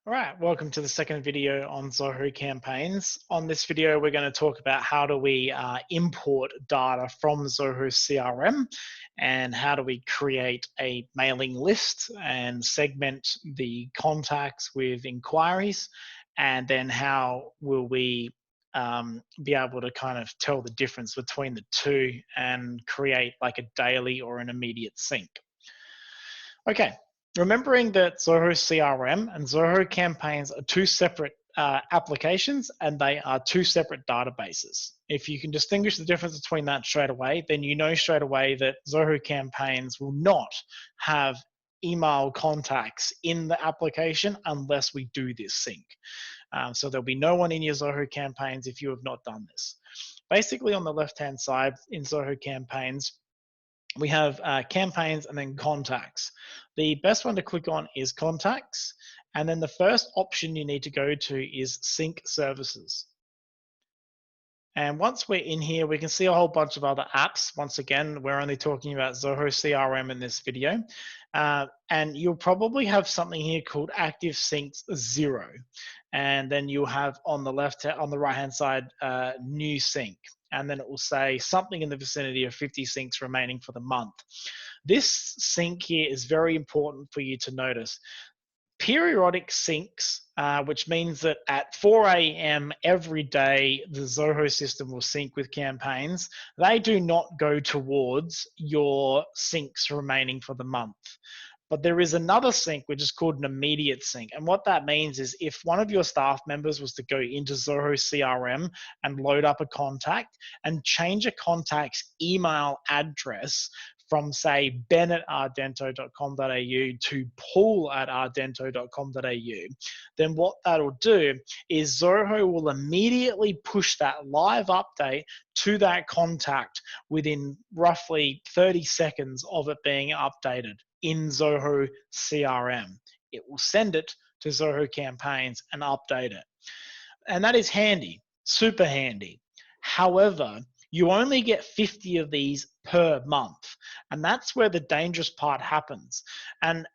All right, welcome to the second video on Zoho Campaigns. On this video, we're going to talk about how do we import data from Zoho CRM and how do we create a mailing list and segment the contacts with inquiries, and then how will we be able to kind of tell the difference between the two and create like a daily or an immediate sync. Okay, remembering that Zoho CRM and Zoho Campaigns are two separate applications and they are two separate databases. If you can distinguish the difference between that straight away, then you know straight away that Zoho Campaigns will not have email contacts in the application unless we do this sync. So there'll be no one in your Zoho Campaigns if you have not done this. Basically, on the left-hand side in Zoho Campaigns, we have campaigns and then contacts. The best one to click on is contacts. And then the first option you need to go to is sync services. And once we're in here, we can see a whole bunch of other apps. Once again, we're only talking about Zoho CRM in this video. And you'll probably have something here called Active Syncs 0. And then you'll have on the right-hand side, New Sync. And then it will say something in the vicinity of 50 syncs remaining for the month. This sync here is very important for you to notice. Periodic syncs, which means that at 4 a.m. every day, the Zoho system will sync with campaigns. They do not go towards your syncs remaining for the month. But there is another sync which is called an immediate sync. And what that means is if one of your staff members was to go into Zoho CRM and load up a contact and change a contact's email address from, say, ben@ardento.com.au to paul@ardento.com.au, then what that'll do is Zoho will immediately push that live update to that contact within roughly 30 seconds of it being updated in Zoho CRM. It will send it to Zoho Campaigns and update it. And that is handy, super handy. However, you only get 50 of these per month. And that's where the dangerous part happens. And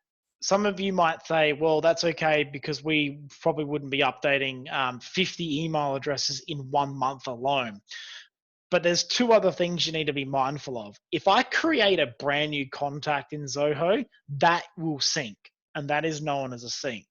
some of you might say, well, that's okay because we probably wouldn't be updating 50 email addresses in 1 month alone. But there's two other things you need to be mindful of. If I create a brand new contact in Zoho, that will sync, and that is known as a sync.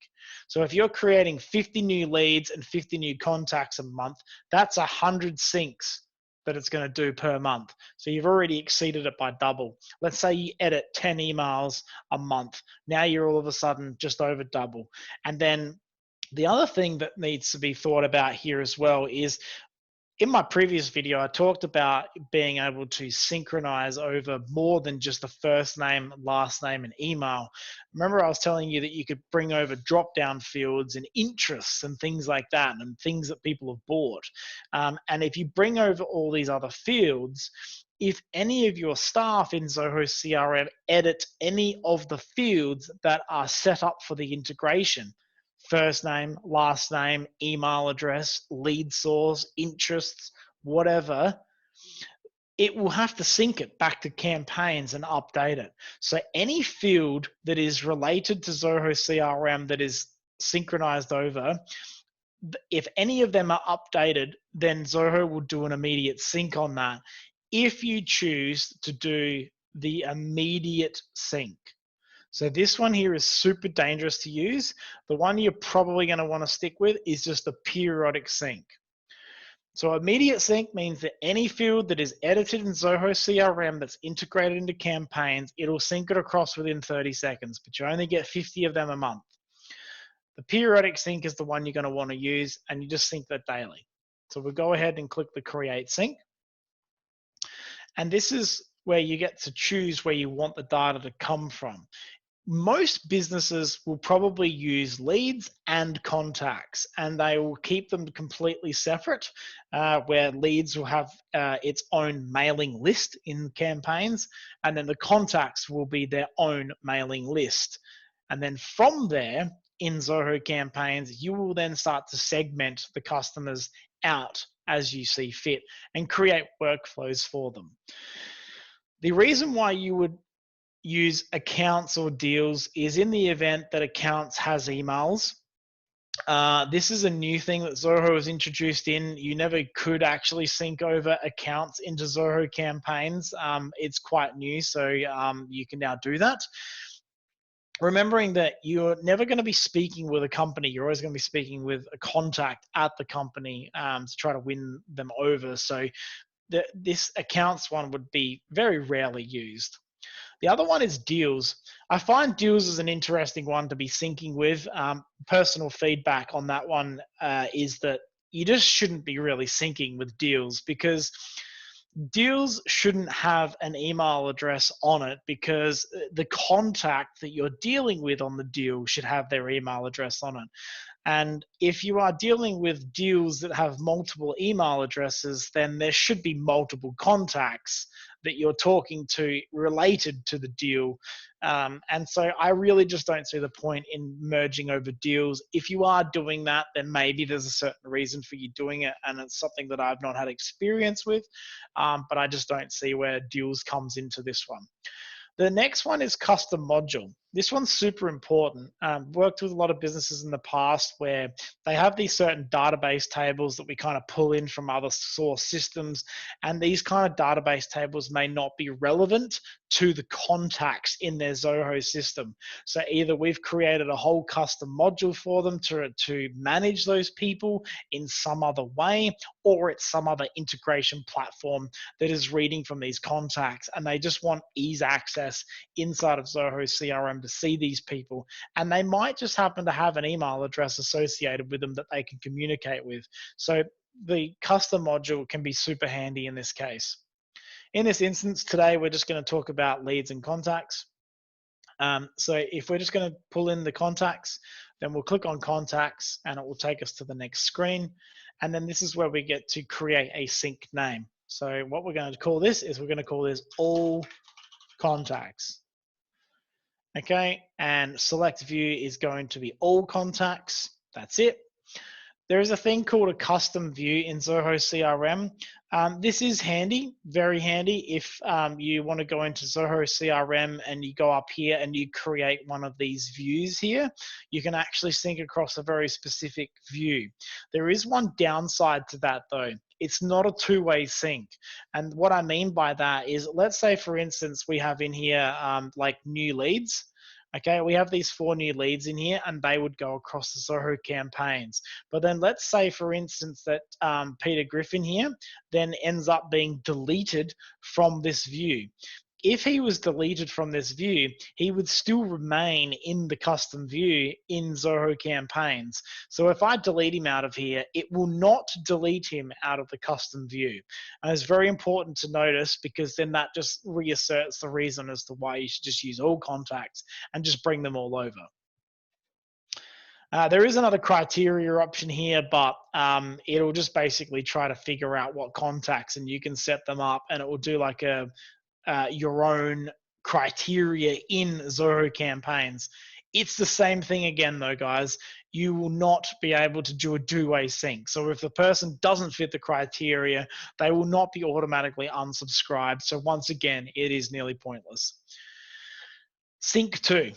So if you're creating 50 new leads and 50 new contacts a month, that's 100 syncs that it's going to do per month. So you've already exceeded it by double. Let's say you edit 10 emails a month. Now you're all of a sudden just over double. And then the other thing that needs to be thought about here as well is, in my previous video, I talked about being able to synchronize over more than just the first name, last name, and email. Remember I was telling you that you could bring over drop-down fields and interests and things like that, and things that people have bought. And if you bring over all these other fields, if any of your staff in Zoho CRM edit any of the fields that are set up for the integration, first name, last name, email address, lead source, interests, whatever, it will have to sync it back to campaigns and update it. So any field that is related to Zoho CRM that is synchronized over, if any of them are updated, then Zoho will do an immediate sync on that if you choose to do the immediate sync. So this one here is super dangerous to use. The one you're probably going to want to stick with is just the periodic sync. So immediate sync means that any field that is edited in Zoho CRM that's integrated into campaigns, it'll sync it across within 30 seconds, but you only get 50 of them a month. The periodic sync is the one you're going to want to use, and you just sync that daily. So we'll go ahead and click the Create Sync. And this is where you get to choose where you want the data to come from. Most businesses will probably use leads and contacts, and they will keep them completely separate, where leads will have its own mailing list in campaigns, and then the contacts will be their own mailing list. And then from there, in Zoho Campaigns, you will then start to segment the customers out as you see fit and create workflows for them. The reason why you would use accounts or deals is in the event that accounts has emails This is a new thing that Zoho has introduced in. You never could actually sync over accounts into Zoho Campaigns. It's quite new, so you can now do that. Remembering that you're never going to be speaking with a company, you're always going to be speaking with a contact at the company to try to win them over. So this accounts one would be very rarely used. The other one is deals. I find deals is an interesting one to be syncing with. Personal feedback on that one is that you just shouldn't be really syncing with deals, because deals shouldn't have an email address on it, because the contact that you're dealing with on the deal should have their email address on it. And if you are dealing with deals that have multiple email addresses, then there should be multiple contacts that you're talking to related to the deal. And so I really just don't see the point in merging over deals. If you are doing that, then maybe there's a certain reason for you doing it, and it's something that I've not had experience with, but I just don't see where deals comes into this one. The next one is custom module. This one's super important. Worked with a lot of businesses in the past where they have these certain database tables that we kind of pull in from other source systems, and these kind of database tables may not be relevant to the contacts in their Zoho system. So either we've created a whole custom module for them to manage those people in some other way, or it's some other integration platform that is reading from these contacts, and they just want ease access inside of Zoho CRM to see these people, and they might just happen to have an email address associated with them that they can communicate with. So the custom module can be super handy in this case. In this instance today, we're just going to talk about leads and contacts. So if we're just going to pull in the contacts, then we'll click on contacts and it will take us to the next screen. And then this is where we get to create a sync name. So what we're going to call this is we're going to call this all contacts. Okay, and select view is going to be all contacts. That's it. There is a thing called a custom view in Zoho CRM. This is handy, very handy, if you want to go into Zoho CRM and you go up here and you create one of these views here. You can actually sync across a very specific view. There is one downside to that though. It's not a two-way sync. And what I mean by that is, let's say for instance, we have in here like new leads. Okay, we have these 4 new leads in here and they would go across the Zoho campaigns. But then let's say, for instance, that Peter Griffin here then ends up being deleted from this view. If he was deleted from this view, he would still remain in the custom view in Zoho Campaigns. So if I delete him out of here, it will not delete him out of the custom view. And it's very important to notice, because then that just reasserts the reason as to why you should just use all contacts and just bring them all over. There is another criteria option here, but it'll just basically try to figure out what contacts, and you can set them up, and it will do like a your own criteria in Zoho Campaigns. It's the same thing again though, guys. You will not be able to do a two-way sync. So if the person doesn't fit the criteria, they will not be automatically unsubscribed. So once again, it is nearly pointless. Sync to.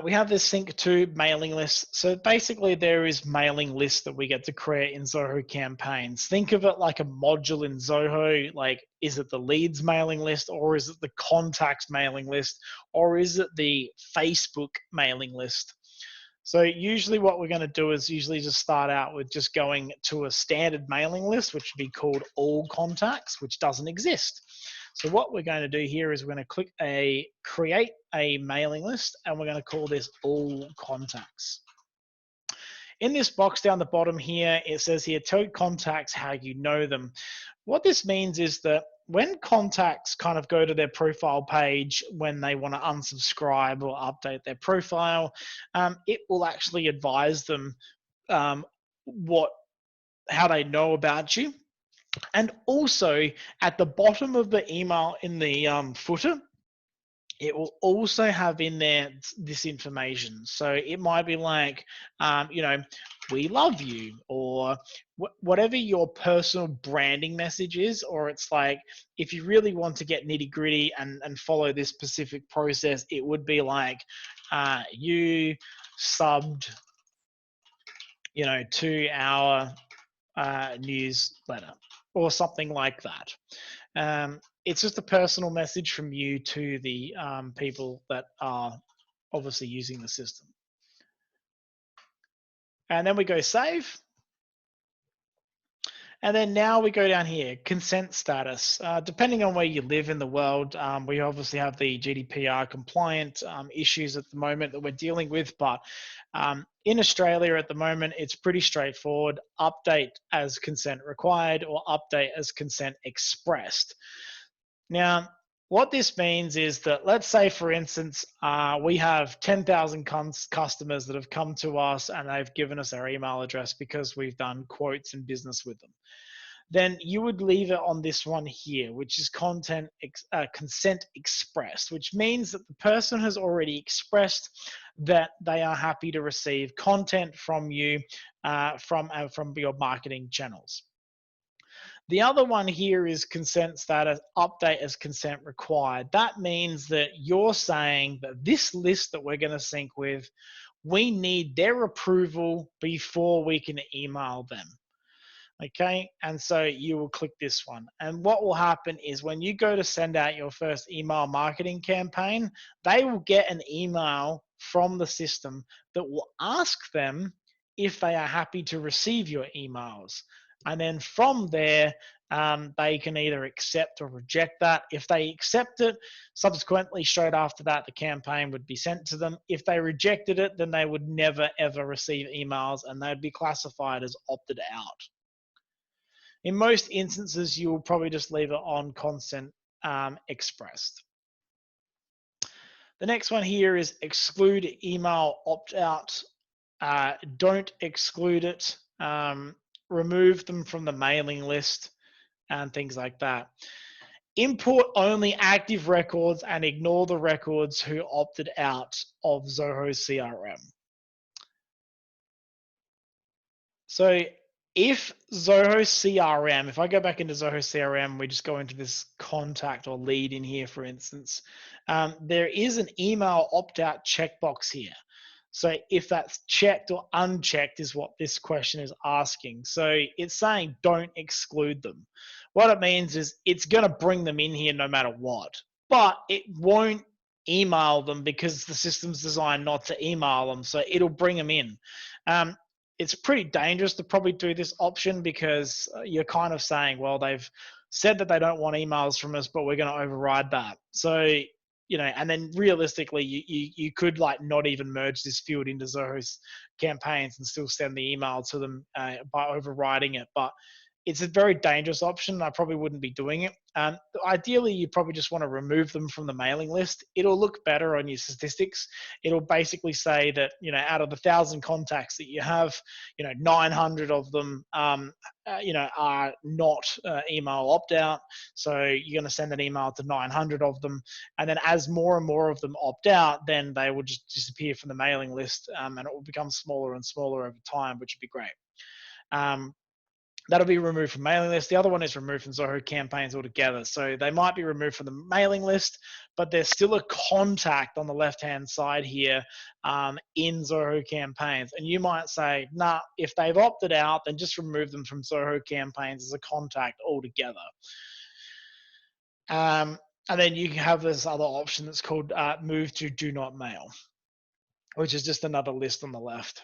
We have this sync to mailing list. So basically there is mailing lists that we get to create in Zoho Campaigns. Think of it like a module in Zoho. Like, is it the leads mailing list, or is it the contacts mailing list, or is it the Facebook mailing list? So usually what we're going to do is usually just start out with just going to a standard mailing list, which would be called all contacts, which doesn't exist. So what we're going to do here is we're going to click create a mailing list, and we're going to call this all contacts. In this box down the bottom here, it says here, tell contacts how you know them. What this means is that when contacts kind of go to their profile page when they want to unsubscribe or update their profile, it will actually advise them how they know about you. And also at the bottom of the email in the footer, it will also have in there this information. So it might be like, we love you, or whatever your personal branding message is, or it's like, if you really want to get nitty gritty and follow this specific process, it would be like, you subbed to our newsletter or something like that. It's just a personal message from you to the people that are obviously using the system. And then we go save. And then now we go down here, consent status. Depending on where you live in the world, we obviously have the GDPR compliant issues at the moment that we're dealing with, but in Australia at the moment, it's pretty straightforward. Update as consent required or update as consent expressed. Now, what this means is that, let's say, for instance, we have 10,000 customers that have come to us and they've given us their email address because we've done quotes and business with them. Then you would leave it on this one here, which is consent expressed, which means that the person has already expressed that they are happy to receive content from you from your marketing channels. The other one here is consent status, update as consent required. That means that you're saying that this list that we're going to sync with, we need their approval before we can email them. Okay, and so you will click this one. And what will happen is when you go to send out your first email marketing campaign, they will get an email from the system that will ask them if they are happy to receive your emails. And then from there, they can either accept or reject that. If they accept it, subsequently, straight after that, the campaign would be sent to them. If they rejected it, then they would never, ever receive emails and they'd be classified as opted out. In most instances, you will probably just leave it on consent expressed. The next one here is exclude email opt-out. Don't exclude it. Remove them from the mailing list and things like that. Import only active records and ignore the records who opted out of Zoho CRM. So if Zoho CRM, if I go back into Zoho CRM, we just go into this contact or lead in here, for instance, there is an email opt-out checkbox here. So if that's checked or unchecked is what this question is asking. So it's saying don't exclude them. What it means is it's going to bring them in here no matter what, but it won't email them because the system's designed not to email them. So it'll bring them in. It's pretty dangerous to probably do this option because you're kind of saying, well, they've said that they don't want emails from us, but we're going to override that. So, and then realistically, you could like not even merge this field into Zoho's campaigns and still send the email to them by overriding it. But it's a very dangerous option. I probably wouldn't be doing it. Ideally, you probably just want to remove them from the mailing list. It'll look better on your statistics. It'll basically say that, out of the 1,000 contacts that you have, 900 of them, are not email opt-out. So you're going to send an email to 900 of them. And then as more and more of them opt out, then they will just disappear from the mailing list and it will become smaller and smaller over time, which would be great. That'll be removed from mailing list. The other one is removed from Zoho Campaigns altogether. So they might be removed from the mailing list, but there's still a contact on the left-hand side here in Zoho Campaigns. And you might say, nah, if they've opted out, then just remove them from Zoho Campaigns as a contact altogether. And then you have this other option that's called move to do not mail, which is just another list on the left.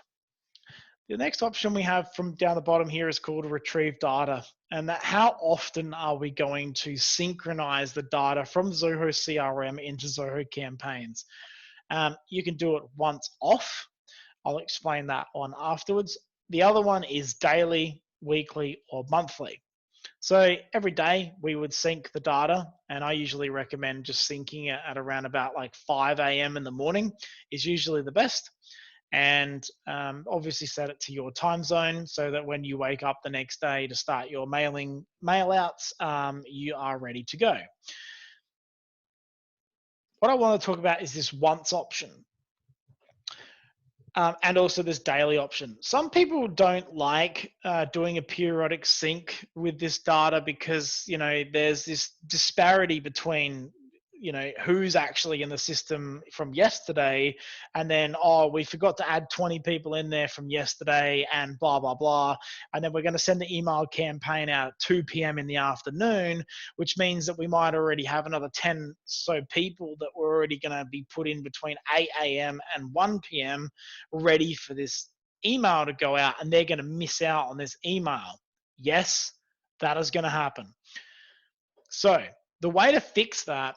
The next option we have from down the bottom here is called Retrieve Data. And that how often are we going to synchronize the data from Zoho CRM into Zoho Campaigns? You can do it once off. I'll explain that one afterwards. The other one is daily, weekly, or monthly. So every day we would sync the data, and I usually recommend just syncing it at around about like 5 a.m. in the morning is usually the best. And obviously set it to your time zone so that when you wake up the next day to start your mail outs, you are ready to go. What I want to talk about is this once option. And also this daily option. Some people don't like doing a periodic sync with this data because, there's this disparity between you know, who's actually in the system from yesterday, and then, oh, we forgot to add 20 people in there from yesterday, and blah, blah, blah. And then we're going to send the email campaign out at 2 p.m. in the afternoon, which means that we might already have another 10 so people that were already going to be put in between 8 a.m. and 1 p.m. ready for this email to go out, and they're going to miss out on this email. Yes, that is going to happen. So the way to fix that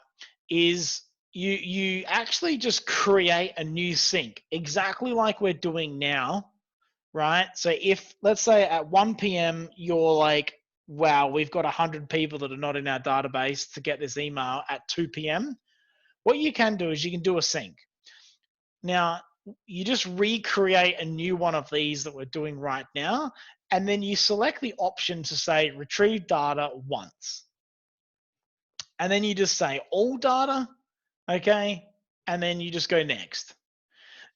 is you actually just create a new sync, exactly like we're doing now, right? So if, let's say at 1 p.m. you're like, wow, we've got 100 people that are not in our database to get this email at 2 p.m., what you can do is you can do a sync. Now, you just recreate a new one of these that we're doing right now, and then you select the option to say retrieve data once. And then you just say all data, okay? And then you just go next.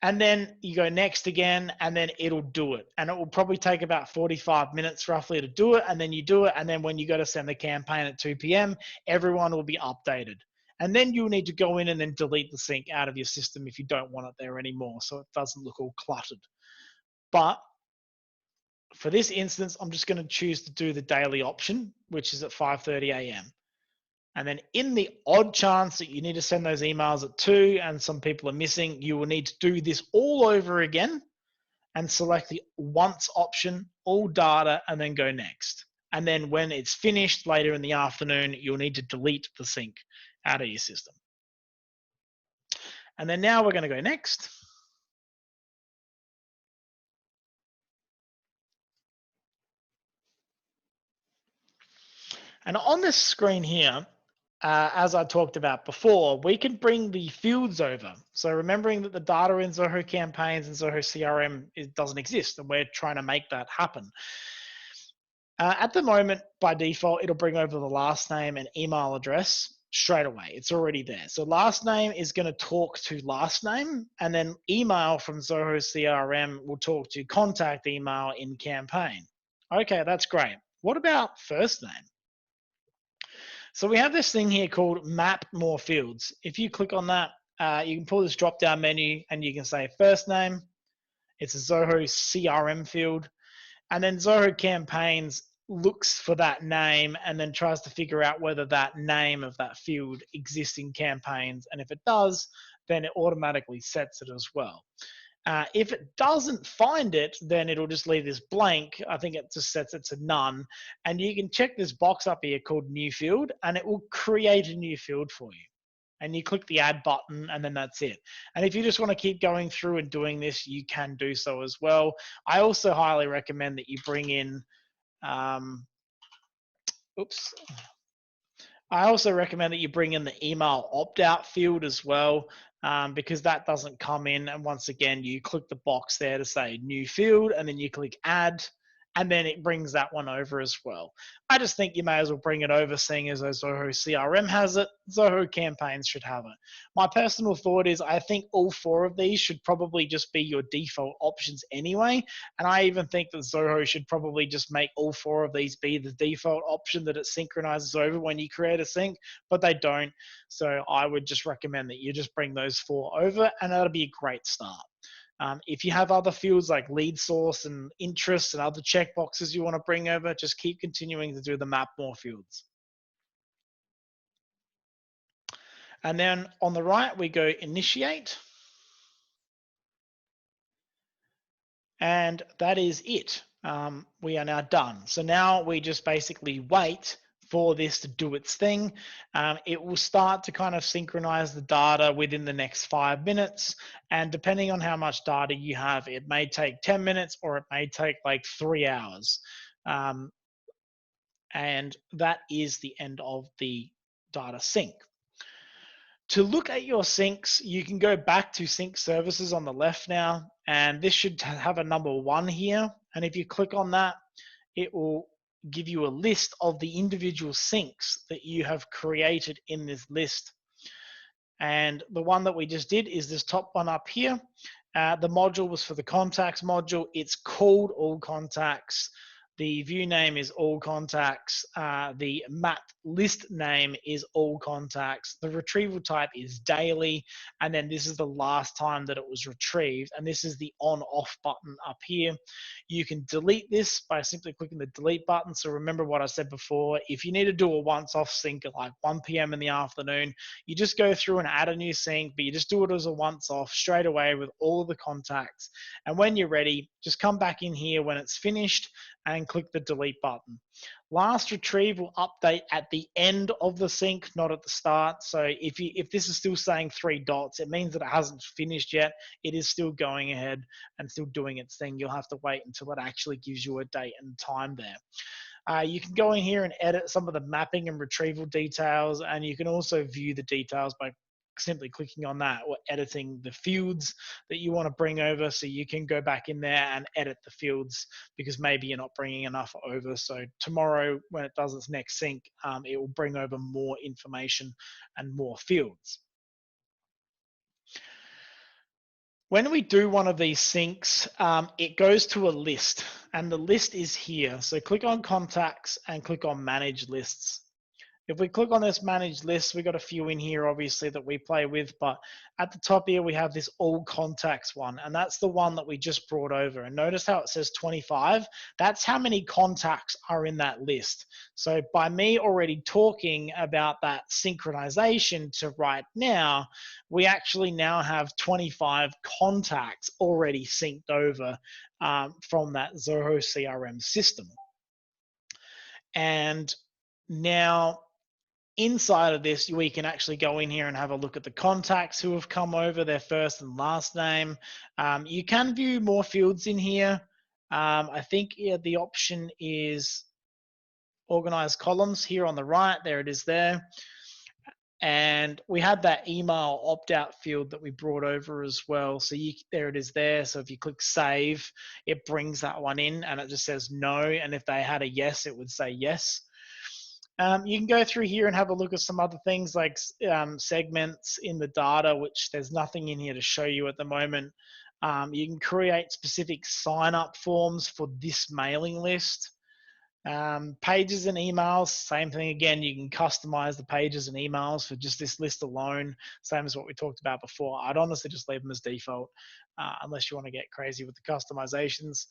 And then you go next again, and then it'll do it. And it will probably take about 45 minutes roughly to do it. And then you do it. And then when you go to send the campaign at 2 p.m., everyone will be updated. And then you'll need to go in and then delete the sync out of your system if you don't want it there anymore, so it doesn't look all cluttered. But for this instance, I'm just going to choose to do the daily option, which is at 5:30 a.m. And then in the odd chance that you need to send those emails at 2 and some people are missing, you will need to do this all over again and select the once option, all data, and then go next. And then when it's finished later in the afternoon, you'll need to delete the sync out of your system. And then now we're going to go next. And on this screen here, as I talked about before, we can bring the fields over. So remembering that the data in Zoho Campaigns and Zoho CRM doesn't exist, and we're trying to make that happen. At the moment, by default, it'll bring over the last name and email address straight away. It's already there. So last name is going to talk to last name, and then email from Zoho CRM will talk to contact email in campaign. Okay, that's great. What about first name? So we have this thing here called Map More Fields. If you click on that, you can pull this drop-down menu and you can say first name. It's a Zoho CRM field. And then Zoho Campaigns looks for that name and then tries to figure out whether that name of that field exists in Campaigns. And if it does, then it automatically sets it as well. If it doesn't find it, then it'll just leave this blank. I think it just sets it to none. And you can check this box up here called new field, and it will create a new field for you. And you click the add button, and then that's it. And if you just want to keep going through and doing this, you can do so as well. I also highly recommend that you bring in, I also recommend that you bring in the email opt-out field as well, because that doesn't come in. And once again, you click the box there to say new field, and then you click add, and then it brings that one over as well. I just think you may as well bring it over, seeing as Zoho CRM has it, Zoho Campaigns should have it. My personal thought is I think all 4 of these should probably just be your default options anyway, and I even think that Zoho should probably just make all 4 of these be the default option that it synchronizes over when you create a sync, but they don't. So I would just recommend that you just bring those 4 over, and that'll be a great start. If you have other fields like lead source and interest and other checkboxes you want to bring over, just keep continuing to do the map more fields. And then on the right, we go initiate. And that is it. We are now done. So now we just basically wait for this to do its thing. It will start to kind of synchronize the data within the next 5 minutes. And depending on how much data you have, it may take 10 minutes or it may take like 3 hours. And that is the end of the data sync. To look at your syncs, you can go back to sync services on the left now, and this should have a number 1 here. And if you click on that, it will give you a list of the individual syncs that you have created in this list. And the one that we just did is this top one up here. The module was for the contacts module. It's called all contacts. The view name is all contacts. The map list name is all contacts. The retrieval type is daily. And then this is the last time that it was retrieved. And this is the on off button up here. You can delete this by simply clicking the delete button. So remember what I said before, if you need to do a once off sync at like 1 p.m. in the afternoon, you just go through and add a new sync, but you just do it as a once off straight away with all of the contacts. And when you're ready, just come back in here when it's finished and click the delete button. Last retrieval update at the end of the sync, not at the start. So if this is still saying 3 dots, it means that it hasn't finished yet. It is still going ahead and still doing its thing. You'll have to wait until it actually gives you a date and time there. You can go in here and edit some of the mapping and retrieval details, and you can also view the details by simply clicking on that or editing the fields that you want to bring over. So you can go back in there and edit the fields because maybe you're not bringing enough over. So tomorrow when it does its next sync, it will bring over more information and more fields. When we do one of these syncs, it goes to a list, and the list is here. So click on contacts and click on manage lists. If we click on this managed list, we've got a few in here, obviously, that we play with, but at the top here, we have this all contacts one, and that's the one that we just brought over. And notice how it says 25? That's how many contacts are in that list. So by me already talking about that synchronization to right now, we actually now have 25 contacts already synced over from that Zoho CRM system. And now, inside of this, we can actually go in here and have a look at the contacts who have come over, their first and last name. You can view more fields in here. I think the option is organize columns here on the right. There it is there. And we had that email opt-out field that we brought over as well. So there it is there. So if you click save, it brings that one in and it just says no. And if they had a yes, it would say yes. You can go through here and have a look at some other things like segments in the data, which there's nothing in here to show you at the moment. You can create specific sign-up forms for this mailing list. Pages and emails, same thing again. You can customize the pages and emails for just this list alone, same as what we talked about before. I'd honestly just leave them as default unless you want to get crazy with the customizations.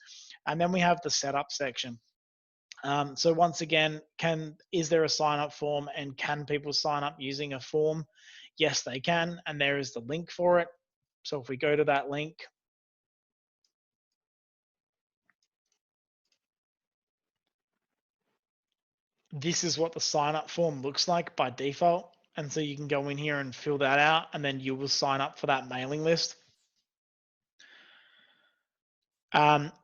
And then we have the setup section. So once again, is there a sign-up form and can people sign up using a form? Yes, they can, and there is the link for it. So if we go to that link, this is what the sign-up form looks like by default. And so you can go in here and fill that out, and then you will sign up for that mailing list.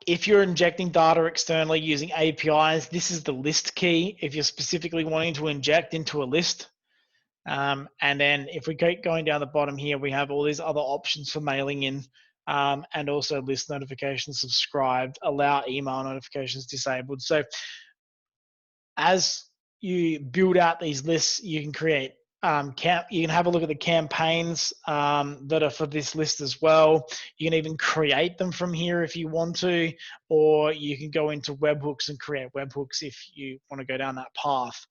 If you're injecting data externally using APIs, this is the list key. If you're specifically wanting to inject into a list, and then if we keep going down the bottom here, we have all these other options for mailing in, and also list notifications subscribed, allow email notifications disabled. So as you build out these lists, you can create you can have a look at the campaigns that are for this list as well. You can even create them from here if you want to, or you can go into webhooks and create webhooks if you want to go down that path.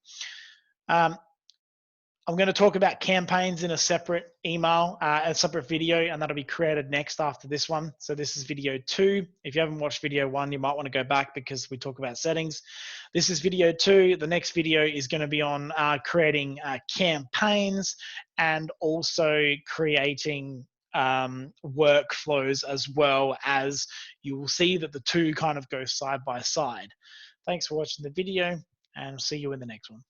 I'm going to talk about campaigns in a separate email, a separate video, and that'll be created next after this one. So this is video 2. If you haven't watched video 1, you might want to go back because we talk about settings. This is video 2. The next video is going to be on creating campaigns and also creating workflows, as well as you will see that the two kind of go side by side. Thanks for watching the video, and see you in the next one.